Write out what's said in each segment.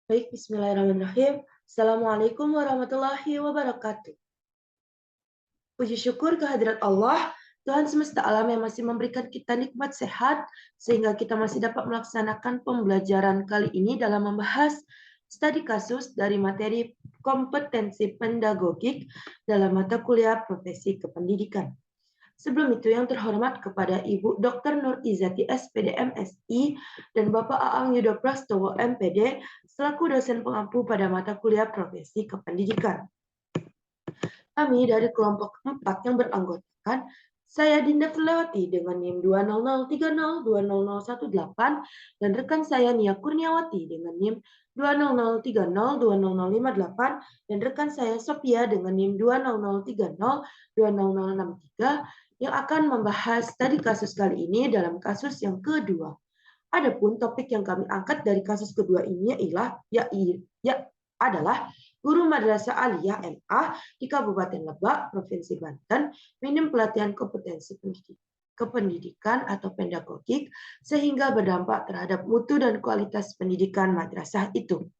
Baik, bismillahirrahmanirrahim. Assalamualaikum warahmatullahi wabarakatuh. Puji syukur kehadirat Allah, Tuhan semesta alam yang masih memberikan kita nikmat sehat, sehingga kita masih dapat melaksanakan pembelajaran kali ini dalam membahas studi kasus dari materi kompetensi pedagogik dalam mata kuliah profesi kependidikan. Sebelum itu, yang terhormat kepada Ibu Dr. Nur Izati SPD MSI dan Bapak Aang Yudo Prastowo MPD selaku dosen pengampu pada mata kuliah profesi kependidikan. Kami dari kelompok 4 yang beranggotakan saya Dinda Firlawati dengan NIM 200302018 dan rekan saya Nia Kurniawati dengan NIM 200302058 dan rekan saya Sophia dengan NIM 200302063 yang akan membahas tadi kasus kali ini dalam kasus yang kedua. Adapun topik yang kami angkat dari kasus kedua ini adalah guru madrasah aliyah MA di Kabupaten Lebak, Provinsi Banten, minim pelatihan kompetensi kependidikan atau pedagogik sehingga berdampak terhadap mutu dan kualitas pendidikan madrasah itu.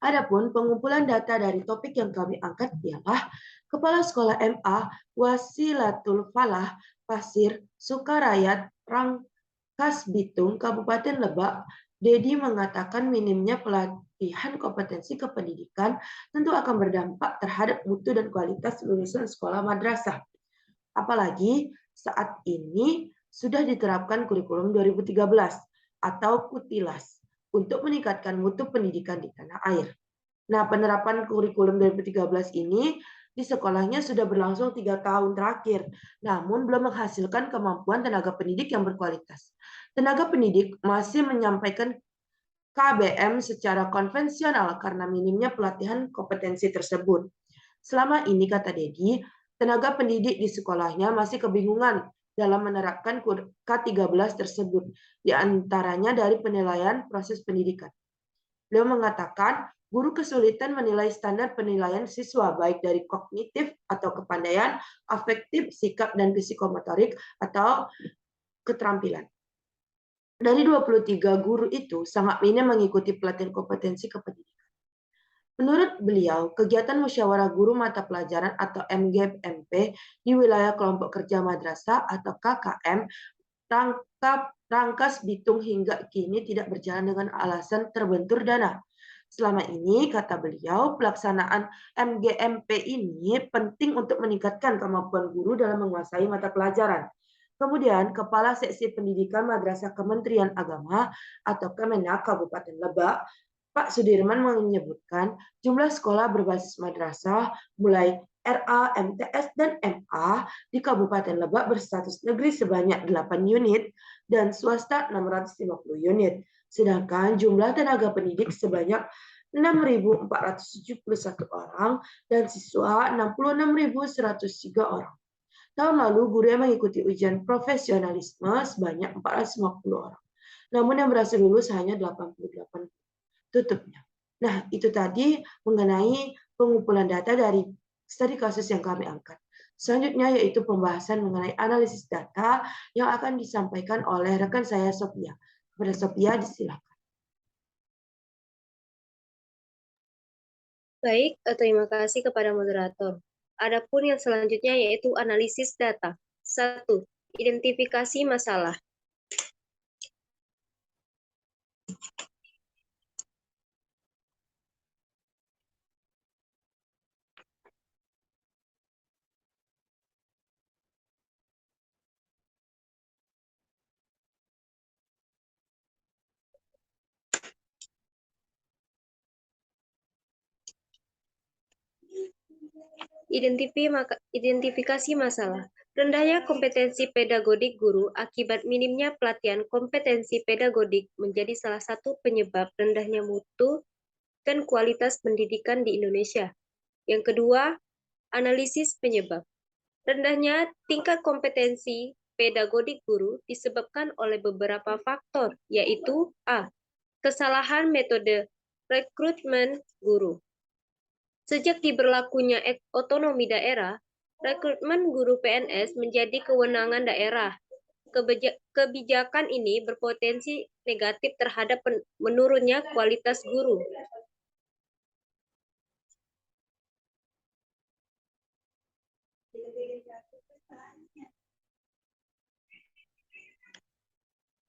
Adapun pengumpulan data dari topik yang kami angkat ialah Kepala Sekolah MA Wasilatul Falah Pasir Sukarayat Rangkas Bitung Kabupaten Lebak, Dedi mengatakan minimnya pelatihan kompetensi kependidikan tentu akan berdampak terhadap mutu dan kualitas lulusan sekolah madrasah. Apalagi saat ini sudah diterapkan kurikulum 2013 atau Kutilas untuk meningkatkan mutu pendidikan di tanah air. Nah, penerapan kurikulum 2013 ini di sekolahnya sudah berlangsung 3 tahun terakhir, namun belum menghasilkan kemampuan tenaga pendidik yang berkualitas. Tenaga pendidik masih menyampaikan KBM secara konvensional karena minimnya pelatihan kompetensi tersebut. Selama ini, kata Dedi, tenaga pendidik di sekolahnya masih kebingungan dalam menerapkan K13 tersebut, di antaranya dari penilaian proses pendidikan. Beliau mengatakan, guru kesulitan menilai standar penilaian siswa baik dari kognitif atau kepandaian, afektif, sikap, dan psikomotorik atau keterampilan. Dari 23 guru itu, sangat minim mengikuti pelatihan kompetensi kependidikan. Menurut beliau, kegiatan musyawarah guru mata pelajaran atau MGMP di wilayah kelompok kerja madrasah atau KKM Rangkas Bitung hingga kini tidak berjalan dengan alasan terbentur dana. Selama ini, kata beliau, pelaksanaan MGMP ini penting untuk meningkatkan kemampuan guru dalam menguasai mata pelajaran. Kemudian, Kepala Seksi Pendidikan Madrasah Kementerian Agama atau Kemenak Kabupaten Lebak, Pak Sudirman menyebutkan jumlah sekolah berbasis madrasah mulai RA, MTS, dan MA di Kabupaten Lebak berstatus negeri sebanyak 8 unit dan swasta 650 unit. Sedangkan jumlah tenaga pendidik sebanyak 6.471 orang dan siswa 66.103 orang. Tahun lalu, guru yang mengikuti ujian profesionalisme sebanyak 450 orang. Namun yang berhasil lulus hanya 88 tutupnya. Nah, itu tadi mengenai pengumpulan data dari studi kasus yang kami angkat. Selanjutnya yaitu pembahasan mengenai analisis data yang akan disampaikan oleh rekan saya Sophia. Kepada Sophia, disilakan. Baik, terima kasih kepada moderator. Adapun yang selanjutnya yaitu analisis data. 1. Identifikasi masalah. Identifikasi masalah. Rendahnya kompetensi pedagogik guru akibat minimnya pelatihan kompetensi pedagogik menjadi salah satu penyebab rendahnya mutu dan kualitas pendidikan di Indonesia. Yang kedua, analisis penyebab. Rendahnya tingkat kompetensi pedagogik guru disebabkan oleh beberapa faktor, yaitu A. Kesalahan metode rekrutmen guru. Sejak diberlakunya otonomi daerah, rekrutmen guru PNS menjadi kewenangan daerah. Kebijakan ini berpotensi negatif terhadap menurunnya kualitas guru.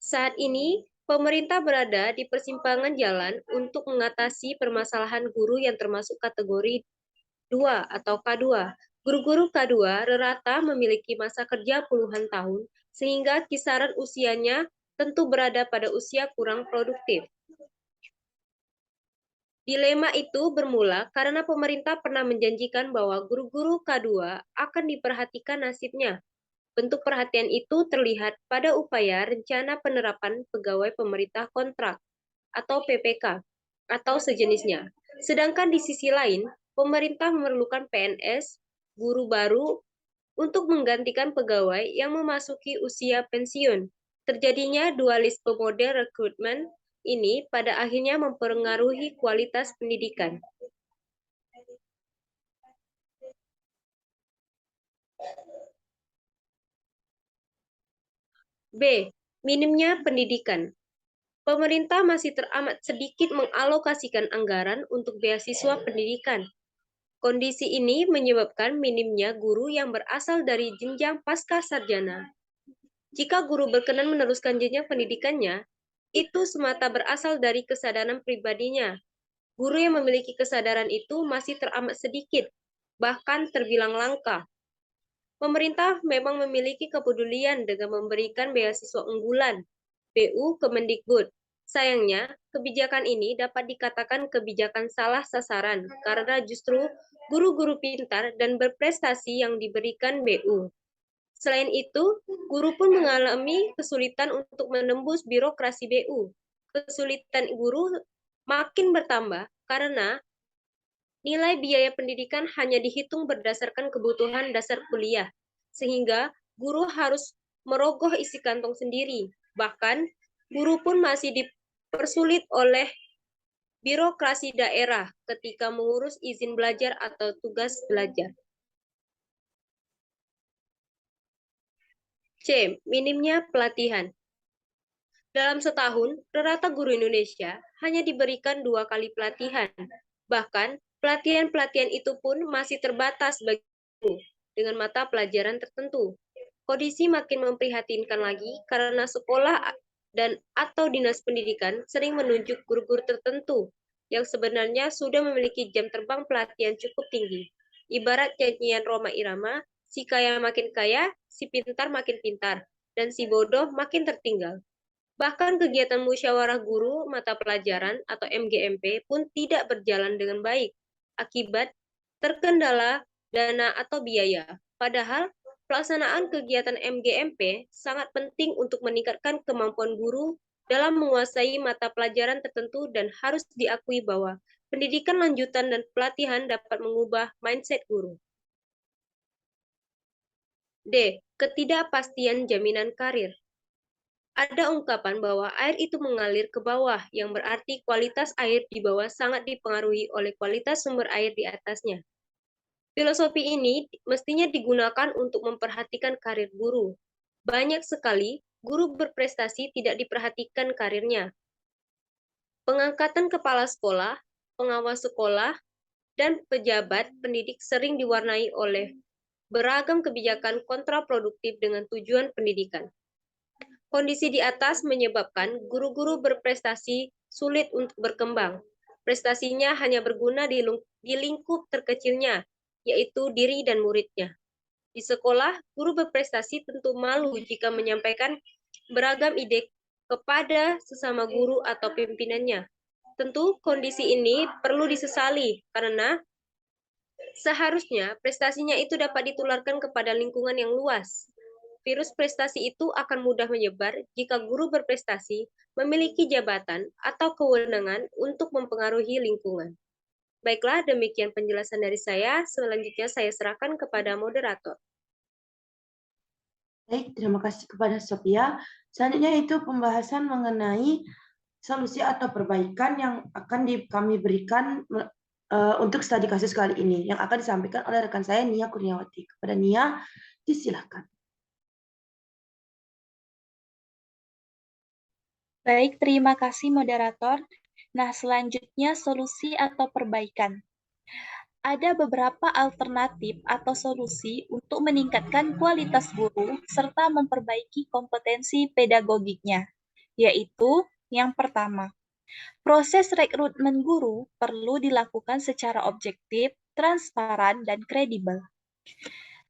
Saat ini, pemerintah berada di persimpangan jalan untuk mengatasi permasalahan guru yang termasuk kategori 2 atau K2. Guru-guru K2 rata memiliki masa kerja puluhan tahun, sehingga kisaran usianya tentu berada pada usia kurang produktif. Dilema itu bermula karena pemerintah pernah menjanjikan bahwa guru-guru K2 akan diperhatikan nasibnya. Bentuk perhatian itu terlihat pada upaya rencana penerapan pegawai pemerintah kontrak atau PPK atau sejenisnya. Sedangkan di sisi lain, pemerintah memerlukan PNS, guru baru untuk menggantikan pegawai yang memasuki usia pensiun. Terjadinya dualisme model rekrutmen ini pada akhirnya mempengaruhi kualitas pendidikan. B. Minimnya pendidikan. Pemerintah masih teramat sedikit mengalokasikan anggaran untuk beasiswa pendidikan. Kondisi ini menyebabkan minimnya guru yang berasal dari jenjang pasca sarjana. Jika guru berkenan meneruskan jenjang pendidikannya, itu semata berasal dari kesadaran pribadinya. Guru yang memiliki kesadaran itu masih teramat sedikit, bahkan terbilang langka. Pemerintah memang memiliki kepedulian dengan memberikan beasiswa unggulan, BU Kemendikbud. Sayangnya, kebijakan ini dapat dikatakan kebijakan salah sasaran karena justru guru-guru pintar dan berprestasi yang diberikan BU. Selain itu, guru pun mengalami kesulitan untuk menembus birokrasi BU. Kesulitan guru makin bertambah karena nilai biaya pendidikan hanya dihitung berdasarkan kebutuhan dasar kuliah, sehingga guru harus merogoh isi kantong sendiri. Bahkan, guru pun masih dipersulit oleh birokrasi daerah ketika mengurus izin belajar atau tugas belajar. C. Minimnya pelatihan. Dalam setahun, rata-rata guru Indonesia hanya diberikan 2 kali pelatihan. Bahkan, pelatihan-pelatihan itu pun masih terbatas bagi guru dengan mata pelajaran tertentu. Kondisi makin memprihatinkan lagi karena sekolah dan atau dinas pendidikan sering menunjuk guru-guru tertentu yang sebenarnya sudah memiliki jam terbang pelatihan cukup tinggi. Ibarat nyanyian Rhoma Irama, si kaya makin kaya, si pintar makin pintar, dan si bodoh makin tertinggal. Bahkan kegiatan musyawarah guru mata pelajaran atau MGMP pun tidak berjalan dengan baik akibat terkendala dana atau biaya. Padahal pelaksanaan kegiatan MGMP sangat penting untuk meningkatkan kemampuan guru dalam menguasai mata pelajaran tertentu dan harus diakui bahwa pendidikan lanjutan dan pelatihan dapat mengubah mindset guru. D. Ketidakpastian jaminan karir. Ada ungkapan bahwa air itu mengalir ke bawah, yang berarti kualitas air di bawah sangat dipengaruhi oleh kualitas sumber air di atasnya. Filosofi ini mestinya digunakan untuk memperhatikan karir guru. Banyak sekali guru berprestasi tidak diperhatikan karirnya. Pengangkatan kepala sekolah, pengawas sekolah, dan pejabat pendidik sering diwarnai oleh beragam kebijakan kontraproduktif dengan tujuan pendidikan. Kondisi di atas menyebabkan guru-guru berprestasi sulit untuk berkembang. Prestasinya hanya berguna di lingkup terkecilnya, yaitu diri dan muridnya. Di sekolah, guru berprestasi tentu malu jika menyampaikan beragam ide kepada sesama guru atau pimpinannya. Tentu kondisi ini perlu disesali karena seharusnya prestasinya itu dapat ditularkan kepada lingkungan yang luas. Virus prestasi itu akan mudah menyebar jika guru berprestasi memiliki jabatan atau kewenangan untuk mempengaruhi lingkungan. Baiklah, demikian penjelasan dari saya. Selanjutnya saya serahkan kepada moderator. Baik, terima kasih kepada Sophia. Selanjutnya itu pembahasan mengenai solusi atau perbaikan yang akan kami berikan untuk studi kasus kali ini, yang akan disampaikan oleh rekan saya Nia Kurniawati. Kepada Nia, disilakan. Baik, terima kasih moderator. Nah, selanjutnya solusi atau perbaikan. Ada beberapa alternatif atau solusi untuk meningkatkan kualitas guru serta memperbaiki kompetensi pedagogiknya, yaitu yang pertama, proses rekrutmen guru perlu dilakukan secara objektif, transparan, dan kredibel.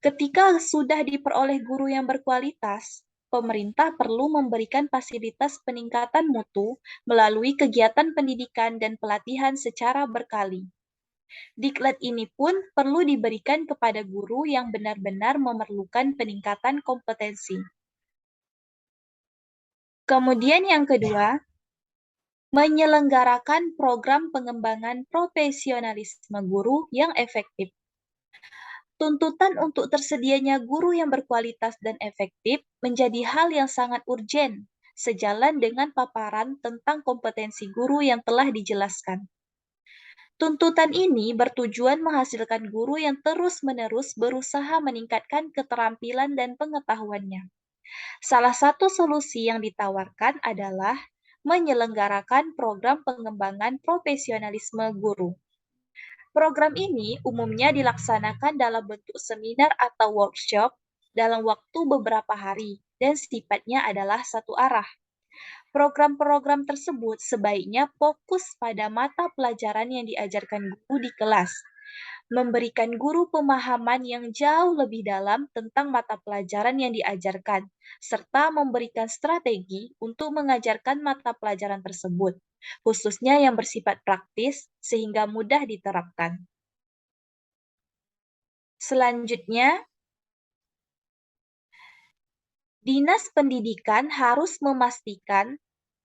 Ketika sudah diperoleh guru yang berkualitas, pemerintah perlu memberikan fasilitas peningkatan mutu melalui kegiatan pendidikan dan pelatihan secara berkali. Diklat ini pun perlu diberikan kepada guru yang benar-benar memerlukan peningkatan kompetensi. Kemudian yang kedua, menyelenggarakan program pengembangan profesionalisme guru yang efektif. Tuntutan untuk tersedianya guru yang berkualitas dan efektif menjadi hal yang sangat urgen, sejalan dengan paparan tentang kompetensi guru yang telah dijelaskan. Tuntutan ini bertujuan menghasilkan guru yang terus-menerus berusaha meningkatkan keterampilan dan pengetahuannya. Salah satu solusi yang ditawarkan adalah menyelenggarakan program pengembangan profesionalisme guru. Program ini umumnya dilaksanakan dalam bentuk seminar atau workshop dalam waktu beberapa hari dan sifatnya adalah satu arah. Program-program tersebut sebaiknya fokus pada mata pelajaran yang diajarkan guru di kelas, memberikan guru pemahaman yang jauh lebih dalam tentang mata pelajaran yang diajarkan, serta memberikan strategi untuk mengajarkan mata pelajaran tersebut, khususnya yang bersifat praktis sehingga mudah diterapkan. Selanjutnya, Dinas Pendidikan harus memastikan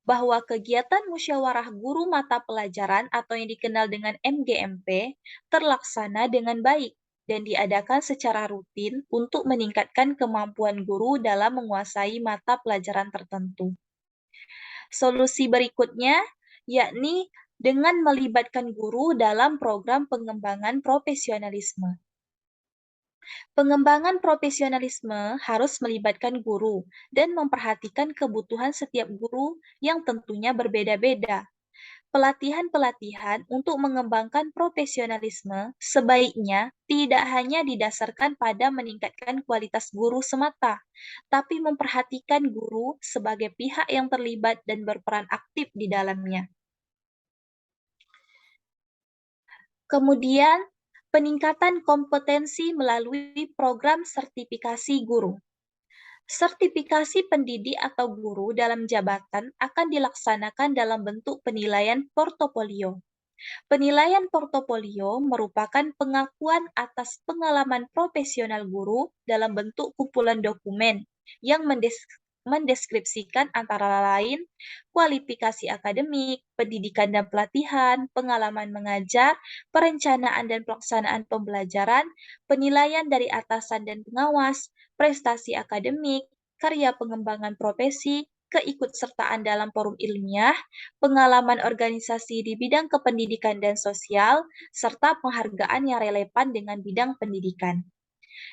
bahwa kegiatan musyawarah guru mata pelajaran atau yang dikenal dengan MGMP terlaksana dengan baik dan diadakan secara rutin untuk meningkatkan kemampuan guru dalam menguasai mata pelajaran tertentu. Solusi berikutnya yakni dengan melibatkan guru dalam program pengembangan profesionalisme. Pengembangan profesionalisme harus melibatkan guru dan memperhatikan kebutuhan setiap guru yang tentunya berbeda-beda. Pelatihan-pelatihan untuk mengembangkan profesionalisme sebaiknya tidak hanya didasarkan pada meningkatkan kualitas guru semata, tapi memperhatikan guru sebagai pihak yang terlibat dan berperan aktif di dalamnya. Kemudian, peningkatan kompetensi melalui program sertifikasi guru. Sertifikasi pendidik atau guru dalam jabatan akan dilaksanakan dalam bentuk penilaian portofolio. Penilaian portofolio merupakan pengakuan atas pengalaman profesional guru dalam bentuk kumpulan dokumen yang mendeskripsikan antara lain kualifikasi akademik, pendidikan dan pelatihan, pengalaman mengajar, perencanaan dan pelaksanaan pembelajaran, penilaian dari atasan dan pengawas, prestasi akademik, karya pengembangan profesi, keikutsertaan dalam forum ilmiah, pengalaman organisasi di bidang kependidikan dan sosial, serta penghargaan yang relevan dengan bidang pendidikan.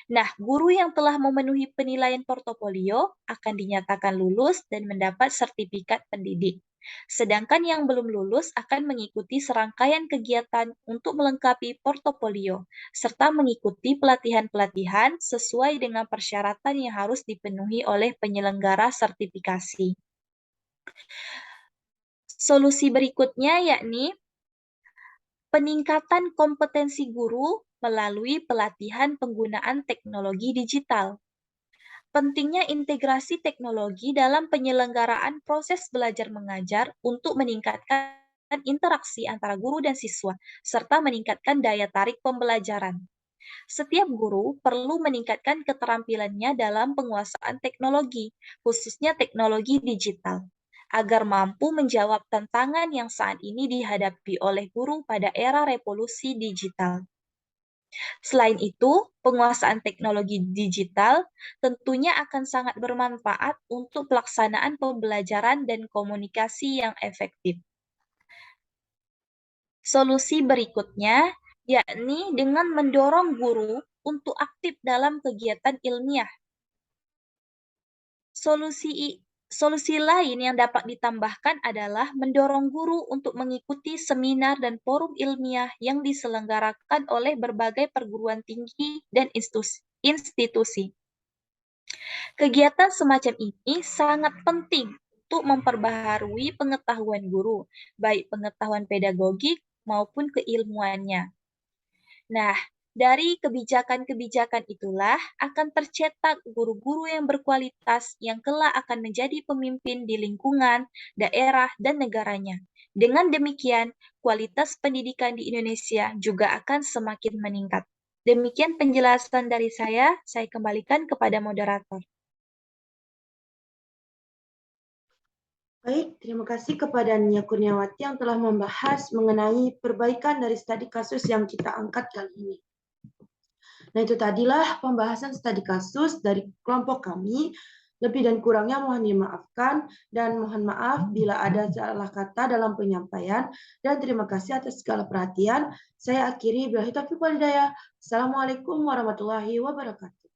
Nah, guru yang telah memenuhi penilaian portofolio akan dinyatakan lulus dan mendapat sertifikat pendidik. Sedangkan yang belum lulus akan mengikuti serangkaian kegiatan untuk melengkapi portofolio, serta mengikuti pelatihan-pelatihan sesuai dengan persyaratan yang harus dipenuhi oleh penyelenggara sertifikasi. Solusi berikutnya yakni peningkatan kompetensi guru melalui pelatihan penggunaan teknologi digital. Pentingnya integrasi teknologi dalam penyelenggaraan proses belajar mengajar untuk meningkatkan interaksi antara guru dan siswa, serta meningkatkan daya tarik pembelajaran. Setiap guru perlu meningkatkan keterampilannya dalam penguasaan teknologi, khususnya teknologi digital, agar mampu menjawab tantangan yang saat ini dihadapi oleh guru pada era revolusi digital. Selain itu, penguasaan teknologi digital tentunya akan sangat bermanfaat untuk pelaksanaan pembelajaran dan komunikasi yang efektif. Solusi berikutnya yakni dengan mendorong guru untuk aktif dalam kegiatan ilmiah. Solusi lain yang dapat ditambahkan adalah mendorong guru untuk mengikuti seminar dan forum ilmiah yang diselenggarakan oleh berbagai perguruan tinggi dan institusi. Kegiatan semacam ini sangat penting untuk memperbaharui pengetahuan guru, baik pengetahuan pedagogik maupun keilmuannya. Nah, dari kebijakan-kebijakan itulah akan tercetak guru-guru yang berkualitas yang kelak akan menjadi pemimpin di lingkungan, daerah, dan negaranya. Dengan demikian, kualitas pendidikan di Indonesia juga akan semakin meningkat. Demikian penjelasan dari saya kembalikan kepada moderator. Baik, terima kasih kepada Nia Kurniawati yang telah membahas mengenai perbaikan dari studi kasus yang kita angkat kali ini. Nah, itu tadilah pembahasan studi kasus dari kelompok kami. Lebih dan kurangnya mohon dimaafkan dan mohon maaf bila ada salah kata dalam penyampaian, dan terima kasih atas segala perhatian. Saya akhiri billahi taufiq wal hidayah. Assalamualaikum warahmatullahi wabarakatuh.